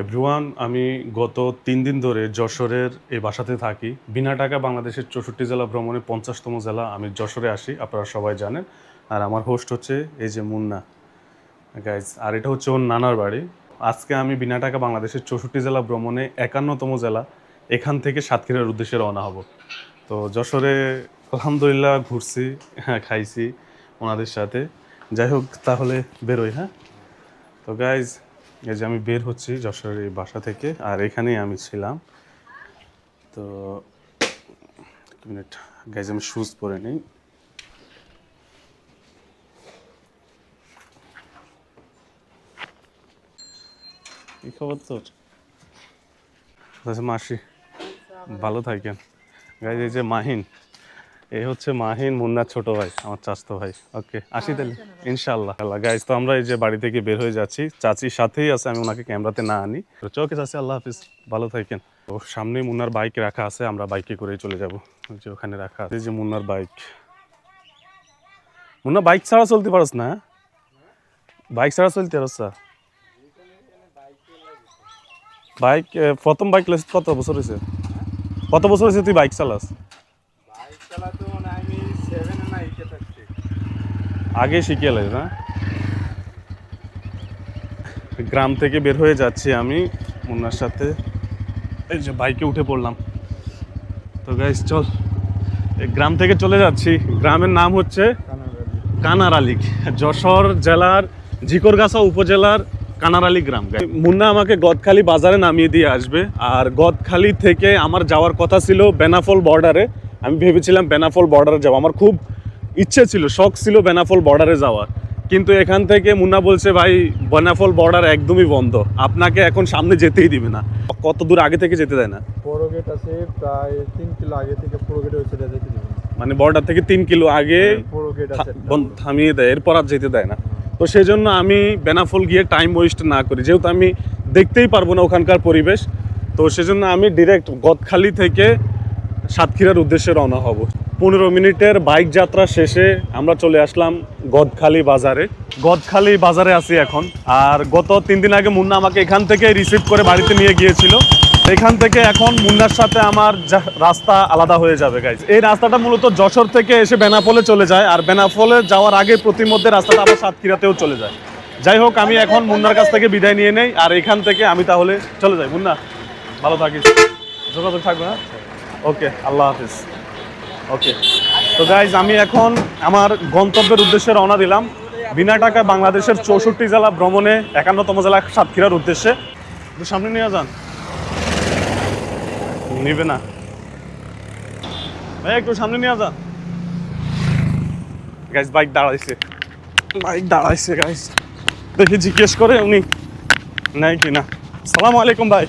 Everyone, আমি গত 3 দিন ধরে যশোরের এই বাসাতে থাকি। বিনা টাকা বাংলাদেশের 64 জেলা ভ্রমণে 50তম জেলা আমি যশোরে আসি, আপনারা সবাই জানেন। আর আমার হোস্ট হচ্ছে এই যে মুন্না গাইজ, আর এটা হচ্ছে ওর নানার বাড়ি। আজকে আমি বিনা টাকা বাংলাদেশের 64 জেলা ভ্রমণে 51তম জেলা, এখান থেকে সাতক্ষীরার উদ্দেশ্যে রওনা হব। তো যশোরে আলহামদুলিল্লাহ ঘুরছি, হ্যাঁ খাইছি ওনাদের সাথে। যাই হোক, তাহলে বেরোই। হ্যাঁ, তো গাইজ, এই যে আমি বের হচ্ছি যশোরের এই বাসা থেকে, আর এখানেই আমি ছিলাম। তো মিনিট গাইজ, আমি শুজ পরে নিই। কি খবর তোর? আচ্ছা মাসি, ভালো থাকেন। গাইজ, এই যে মাহিন, এই হচ্ছে মাহিন, মুন্নার ছোট ভাই, আমার চাচাতো ভাই। ওকে, আসি তাহলে ইনশাআল্লাহ। গাইজ, তো আমরা এই যে বাড়ি থেকে বের হয়ে যাচ্ছি, চাচির সাথেই আছে, আমি ওনাকে ক্যামেরাতে না আনি। তো ওকে চাচি, আল্লাহ হাফিজ, ভালো থাকেন। ও সামনে মুন্নার বাইক রাখা আছে, আমরা বাইকে করেই চলে যাব। যে ওখানে রাখা আছে, এই যে মুন্নার বাইক। মুন্না, বাইক ছাড়া চলতে পারস না? বাইক ছাড়া চলতে পারস? বাইক প্রথম বাইক লাইসেন্স কত বছর হয়েছে? কত বছর হয়েছে তুই বাইক চালাস? আগে শিখিয়ে লাগে না? গ্রাম থেকে বের হয়ে যাচ্ছি আমি মুন্নার সাথে, এই যে বাইকে উঠে পড়লাম। তো গাইস চল, এই গ্রাম থেকে চলে যাচ্ছি। গ্রামের নাম হচ্ছে কানারালী, যশোর জেলার ঝিকরগাছা উপজেলার কানারালী গ্রাম। মুন্না আমাকে গদখালি বাজারে নামিয়ে দিয়ে আসবে, আর গদখালি থেকে আমার যাওয়ার কথা ছিল বেনাফল বর্ডারে। আমি ভেবেছিলাম বেনাফল বর্ডারে যাবো, আমার খুব ইচ্ছে ছিল, শখ ছিল বেনাফল বর্ডারে যাওয়ার। কিন্তু এখান থেকে মুন্না বলছে, ভাই বেনাফল বর্ডার একদমই বন্ধ, আপনাকে এখন সামনে যেতেই দিবে না। কত দূর আগে থেকে যেতে দেয় না? বড় গেট আছে প্রায় 3 কিলো আগে থেকে, পুরো গেটে হচ্ছে যেতে দিবে না। মানে বর্ডার থেকে 3 কিলো আগে পুরো গেট আছে থামিয়ে দেয়, এরপর আর যেতে দেয় না। তো সেই জন্য আমি বেনাফল গিয়ে টাইম ওয়েস্ট না করি, যেহেতু আমি দেখতেই পারবো না ওখানকার পরিবেশ, তো সেজন্য আমি ডিরেক্ট গদখালি থেকে সাতক্ষীরার উদ্দেশ্যে রওনা হব। 15 মিনিটের বাইক যাত্রা শেষে আমরা চলে আসলাম গদখালি বাজারে। গদখালি বাজারে আছি এখন। আর গত 3 দিন আগে মুন্না আমাকে এখান থেকে রিসিভ করে বাড়িতে নিয়ে গিয়েছিল। এখান থেকে এখন মুন্নার সাথে আমার রাস্তা আলাদা হয়ে যাবে গাইজ। এই রাস্তাটা মূলত যশোর থেকে এসে বেনাপোলে চলে যায়, আর বেনাপোলে যাওয়ার আগে প্রতিমধ্যে রাস্তাটা আবার সাতক্ষীরাতেও চলে যায়। যাই হোক, আমি এখন মুন্নার কাছ থেকে বিদায় নিয়ে নেই, আর এখান থেকে আমি তাহলে চলে যাই। মুন্না, ভালো থাকিস, যোগাযোগ থাকবে। হ্যাঁ, ওকে, আল্লাহ হাফিজ। ওকে, তো গাইজ, আমি এখন আমার গন্তব্যের উদ্দেশ্যে রওনা দিলাম। বিনা টাকায় বাংলাদেশের 64 জেলা ভ্রমণে 51তম জেলা সাতক্ষীরার উদ্দেশ্যে। একটু সামনে নিয়ে যান। নিবে না ভাই, একটু সামনে নিয়ে যান। গাইজ, বাইক দাঁড়াইছে গাইজ, দেখি জিজ্ঞেস করে উনি নেয় কিনা। সালাম আলাইকুম ভাই।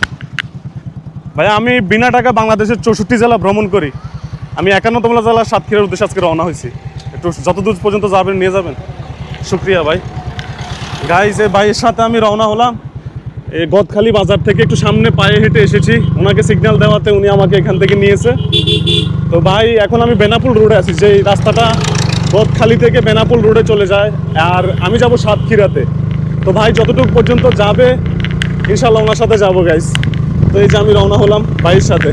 ভাই, আমি বিনা টাকা বাংলাদেশের 64 জেলা ভ্রমণ করি। আমি 51তম জেলা সাতক্ষীরার উদ্দেশ্যে আজকে রওনা হয়েছি। একটু যতদূর পর্যন্ত যাবেন নিয়ে যাবেন, শুক্রিয়া ভাই। গাইজ, এই ভাইয়ের সাথে আমি রওনা হলাম। এই গদখালি বাজার থেকে একটু সামনে পায়ে হেঁটে এসেছি, ওনাকে সিগন্যাল দেওয়াতে উনি আমাকে এখান থেকে নিয়েছে। তো ভাই, এখন আমি বেনাপুল রোডে আছি, যে রাস্তাটা গদখালি থেকে বেনাপুল রোডে চলে যায়, আর আমি যাব সাতক্ষীরাতে। তো ভাই যতটুকু পর্যন্ত যাবে ইনশাল্লাহ ওনার সাথে যাবো গাইজ। তো এই যে আমি রওনা হলাম ভাইয়ের সাথে।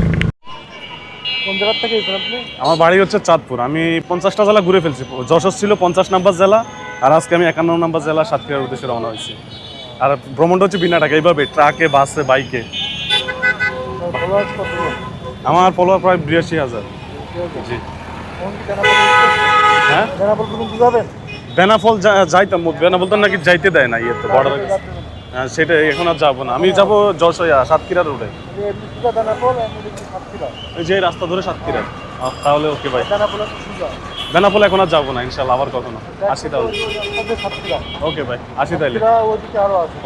কোন জায়গা থেকে এসেছেন আপনি? আমার বাড়ি হচ্ছে চাঁদপুর। আমি 50টা জেলা ঘুরে ফেলছি। যশোর ছিল 50 নম্বর জেলা, আর আজকে আমি 51 নম্বর জেলা সাতক্ষীরার উদ্দেশ্যে রওনা হয়েছি। আর ভ্রমণটা হচ্ছে বিনা টাকা, এইভাবে ট্রাকে, বাসে, বাইকে। ফলোয়ার্স কত? আমার ফলোয়ার প্রায় 82,000। জি। হ্যাঁ, বেনাপোল পর্যন্ত যাবেন? বেনাফল যাইতাম, বেনাফল তো নাকি যাইতে দেয় না ইয়েতে, বর্ডার। হ্যাঁ, সেটা এখন আর যাবো না, আমি যাবো যশোর সাতক্ষীরা রোডে, ওই যে রাস্তা ধরে সাতক্ষীরা। তাহলে ওকে ভাই, বেনাফল এখন আর যাবো না ইনশাল্লাহ, আবার কখনো আসি তাহলে। ওকে ভাই, আসি তাহলে।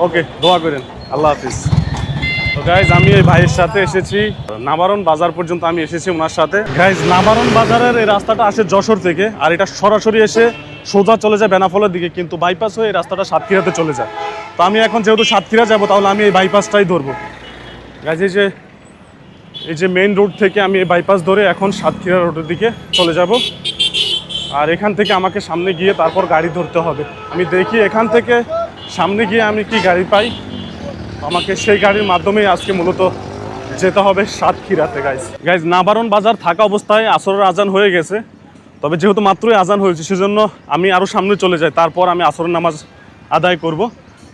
ওকে, দোয়া করেন, আল্লাহ হাফিজ। তো গাইজ, আমি এই ভাইয়ের সাথে এসেছি নাবারণ বাজার পর্যন্ত, আমি এসেছি ওনার সাথে। গাইজ, নাবারণ বাজারের এই রাস্তাটা আসে যশোর থেকে, আর এটা সরাসরি এসে সোজা চলে যায় বেনাফলের দিকে, কিন্তু বাইপাস হয়ে এই রাস্তাটা সাতক্ষীরাতে চলে যায়। তো আমি এখন যেহেতু সাতক্ষীরা যাবো, তাহলে আমি এই বাইপাসটাই ধরবো। গাইজ, এই যে মেইন রোড থেকে আমি এই বাইপাস ধরে এখন সাতক্ষীরা রোডের দিকে চলে যাব। আর এখান থেকে আমাকে সামনে গিয়ে তারপর গাড়ি ধরতে হবে। আমি দেখি এখান থেকে সামনে গিয়ে আমি কি গাড়ি পাই। আমাকে সেই গাড়ির মাধ্যমেই আজকে মূলত যেতে হবে সাতক্ষীরাতে গাইজ নাবারণ বাজার থাকা অবস্থায় আসরের আজান হয়ে গেছে, তবে যেহেতু মাত্রই আজান হয়েছে সেজন্য আমি আরও সামনে চলে যাই, তারপর আমি আসরের নামাজ আদায় করব।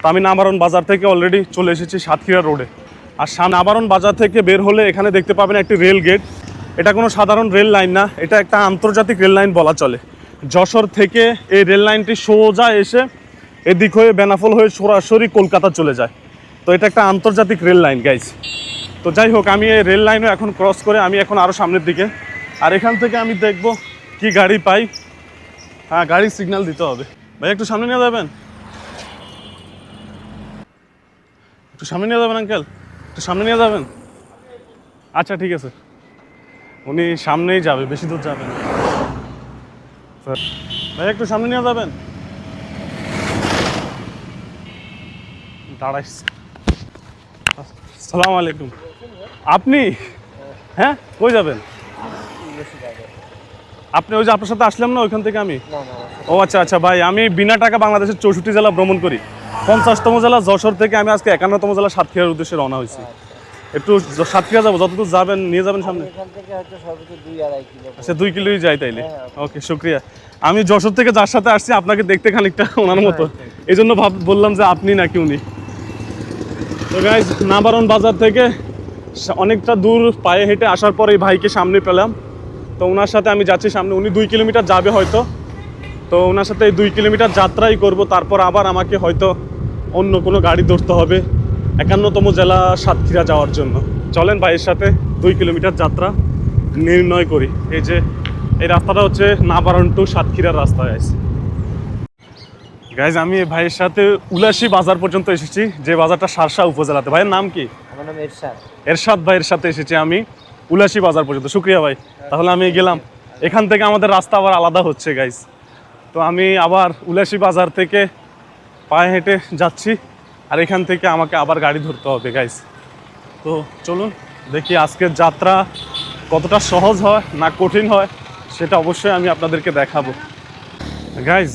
তো আমি নাবারণ বাজার থেকে অলরেডি চলে এসেছি সাতক্ষীরা রোডে। আর নাবারণ বাজার থেকে বের হলে এখানে দেখতে পাবেন একটি রেল গেট। এটা কোনো সাধারণ রেল লাইন না, এটা একটা আন্তর্জাতিক রেল লাইন বলা চলে। যশোর থেকে এই রেল লাইনটি সোজা এসে এদিক হয়ে বেনাপোল হয়ে সরাসরি কলকাতা চলে যায়। তো এটা একটা আন্তর্জাতিক রেল লাইন গাইজ। তো যাই হোক, আমি এই রেল লাইনও এখন ক্রস করে আমি এখন আরও সামনের দিকে। আর এখান থেকে আমি দেখব কি গাড়ি পাই। হ্যাঁ, গাড়ি সিগন্যাল দিতে হবে। ভাই একটু সামনে নিয়ে যাবেন, একটু সামনে নিয়ে যাবেন আঙ্কেল, একটু সামনে নিয়ে যাবেন। আচ্ছা ঠিক আছে, উনি সামনেই যাবে, বেশি দূর যাবে না। ভাই একটু সামনে নিয়ে যাবেন। দাঁড়াইস। আসসালামু আলাইকুম। আপনি? হ্যাঁ, কই যাবেন আপনি? ওই যে আপনার সাথে আসলাম না ওইখান থেকে আমি। ও আচ্ছা আচ্ছা ভাই, আমি বিনা টাকা বাংলাদেশের 64 জেলা ভ্রমণ করি। 50তম জেলা যশোর থেকে আমি আজকে 51তম জেলা সাতক্ষীরার উদ্দেশ্যে রওনা হয়েছি। একটু সাতক্ষীরা যাবো, যতদূর যাবেন নিয়ে যাবেন সামনে। আচ্ছা 2 কিলোই যাই তাইলে। ওকে, শুক্রিয়া। আমি যশোর থেকে যার সাথে আসছি আপনাকে দেখতে খানিকটা ওনার মতো, এই জন্য বললাম যে আপনি নাকি উনি। তো গাইজ নাবারণ বাজার থেকে অনেকটা দূর পায়ে হেঁটে আসার পর এই ভাইকে সামনে পেলাম। তো ওনার সাথে আমি যাচ্ছি সামনে। উনি 2 কিলোমিটার যাবে হয়তো, তো ওনার সাথে এই 2 কিলোমিটার যাত্রাই করব। তারপর আবার আমাকে হয়তো অন্য কোনো গাড়ি ধরতে হবে 51তম জেলা সাতক্ষীরা যাওয়ার জন্য। চলেন ভাইয়ের সাথে 2 কিলোমিটার যাত্রা নির্ণয় করি। এই যে এই রাস্তাটা হচ্ছে নাবারণ টু সাতক্ষীরার রাস্তা গাইজ। আমি এই ভাইয়ের সাথে উলাসী বাজার পর্যন্ত এসেছি, যে বাজারটা শার্শা উপজেলাতে। ভাইয়ের নাম কি? আমার নাম এরশাদ। এরশাদ ভাইয়ের সাথে এসেছি আমি উলাসী বাজার পর্যন্ত। শুক্রিয়া ভাই। তাহলে আমি গেলাম। এখান থেকে আমাদের রাস্তা আবার আলাদা হচ্ছে গাইজ। তো আমি আবার উলাসী বাজার থেকে পায়ে হেঁটে যাচ্ছি, আর এখান থেকে আমাকে আবার গাড়ি ধরতে হবে গাইজ। তো চলুন দেখি আজকের যাত্রা কতটা সহজ হয় না কঠিন হয়, সেটা অবশ্যই আমি আপনাদেরকে দেখাবো গাইজ।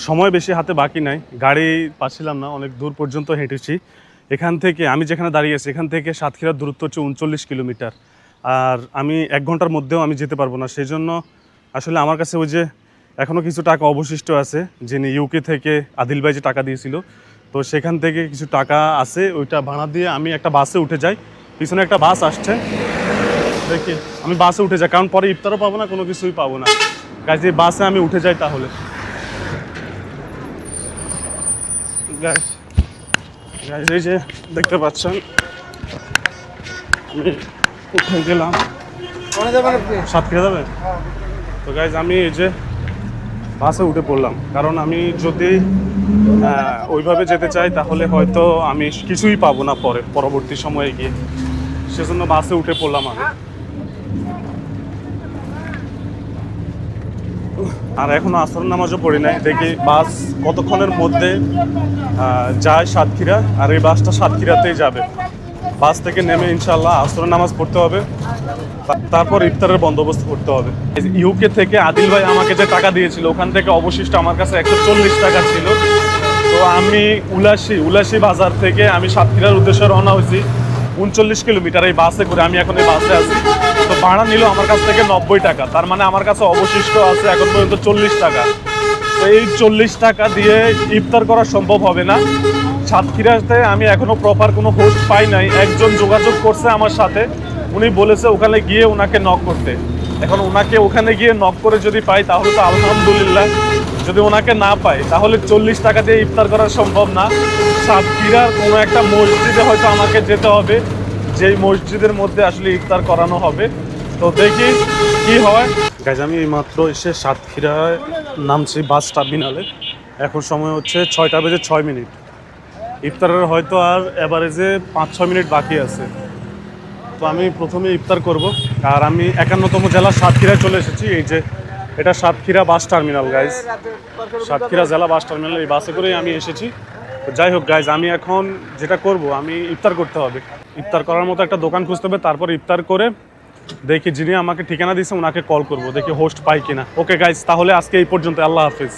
সময় বেশি হাতে বাকি নাই, গাড়ি পাচ্ছিলাম না, অনেক দূর পর্যন্ত হেঁটেছি। এখান থেকে আমি যেখানে দাঁড়িয়ে আছি এখান থেকে সাতক্ষীরার দূরত্ব হচ্ছে 39 কিলোমিটার। আর আমি 1 ঘন্টার মধ্যেও আমি যেতে পারবো না। সেই জন্য আসলে আমার কাছে ওই যে এখনও কিছু টাকা অবশিষ্ট আছে, যিনি ইউকে থেকে আদিল ভাই যে টাকা দিয়েছিল, তো সেখান থেকে কিছু টাকা আছে, ওইটা ভাড়া দিয়ে আমি একটা বাসে উঠে যাই। পিছনে একটা বাস আসছে, দেখি আমি বাসে উঠে যাই, কারণ পরে ইফতারও পাবো না, কোনো কিছুই পাবো না। কাজে বাসে আমি উঠে যাই তাহলে। এই যে দেখতে পাচ্ছেন আমি উঠে গেলাম। সাতক্ষীরা যাবে? তো গাইজ আমি এই যে বাসে উঠে পড়লাম, কারণ আমি যদি ওইভাবে যেতে চাই তাহলে হয়তো আমি কিছুই পাবো না পরবর্তী সময়ে গিয়ে, সেজন্য বাসে উঠে পড়লাম আমি। আর এখনো আসরের নামাজও পড়ি নাই, দেখি বাস কতক্ষণের মধ্যে যায় সাতক্ষীরা। আর এই বাসটা সাতক্ষীরাতেই যাবে। বাস থেকে নেমে ইনশাল্লাহ আসরের নামাজ পড়তে হবে, তারপর ইফতারের বন্দোবস্ত করতে হবে। ইউকে থেকে আদিল ভাই আমাকে যে টাকা দিয়েছিল ওখান থেকে অবশিষ্ট আমার কাছে 140 টাকা ছিল। তো আমি উলাসী বাজার থেকে আমি সাতক্ষীরার উদ্দেশ্যে রওনা হয়েছি। 39 কিলোমিটার এই বাসে করে আমি এখন এই বাসে আছি। তো ভাড়া নিল আমার কাছ থেকে 90 টাকা, তার মানে আমার কাছে অবশিষ্ট আছে এখন পর্যন্ত 40 টাকা। তো এই 40 টাকা দিয়ে ইফতার করা সম্ভব হবে না। সাতক্ষীরাতে আমি এখনো প্রপার কোনো হোস্ট পাই নাই। একজন যোগাযোগ করছে আমার সাথে, উনি বলেছে ওখানে গিয়ে ওনাকে নক করতে। এখন ওনাকে ওখানে গিয়ে নক করে যদি পাই তাহলে তো আলহামদুলিল্লাহ, যদি ওনাকে না পাই তাহলে 40 টাকা দিয়ে ইফতার করা সম্ভব না। সাতক্ষীরার কোনো একটা মসজিদে হয়তো আমাকে যেতে হবে, যেই মসজিদের মধ্যে আসলে ইফতার করানো হবে। তো দেখি কি হয় গাইজ। আমি মাত্র এসে সাতক্ষীরায় নামছি বাস টার্মিনালে। এখন সময় হচ্ছে 6:06। ইফতারের হয়তো আর এভারেজে 5-6 মিনিট বাকি আছে। তো আমি প্রথমে ইফতার করব। আর আমি 51তম জেলা সাতক্ষীরায় চলে এসেছি। এই যে এটা Satkhira bus terminal guys, Satkhira জেলা বাস টার্মিনাল। এই বাসে করেই আমি এসেছি। তো যাই হোক গাইজ, আমি এখন যেটা করব, আমি ইফতার করতে হবে। ইফতার করার মতো একটা দোকান খুঁজতে হবে, তারপর ইফতার করে দেখি যিনি আমাকে ঠিকানা দিয়েছে ওনাকে কল করব, দেখি হোস্ট পাই কিনা। ওকে গাইজ, তাহলে আজকে এই পর্যন্ত। আল্লাহ হাফিজ।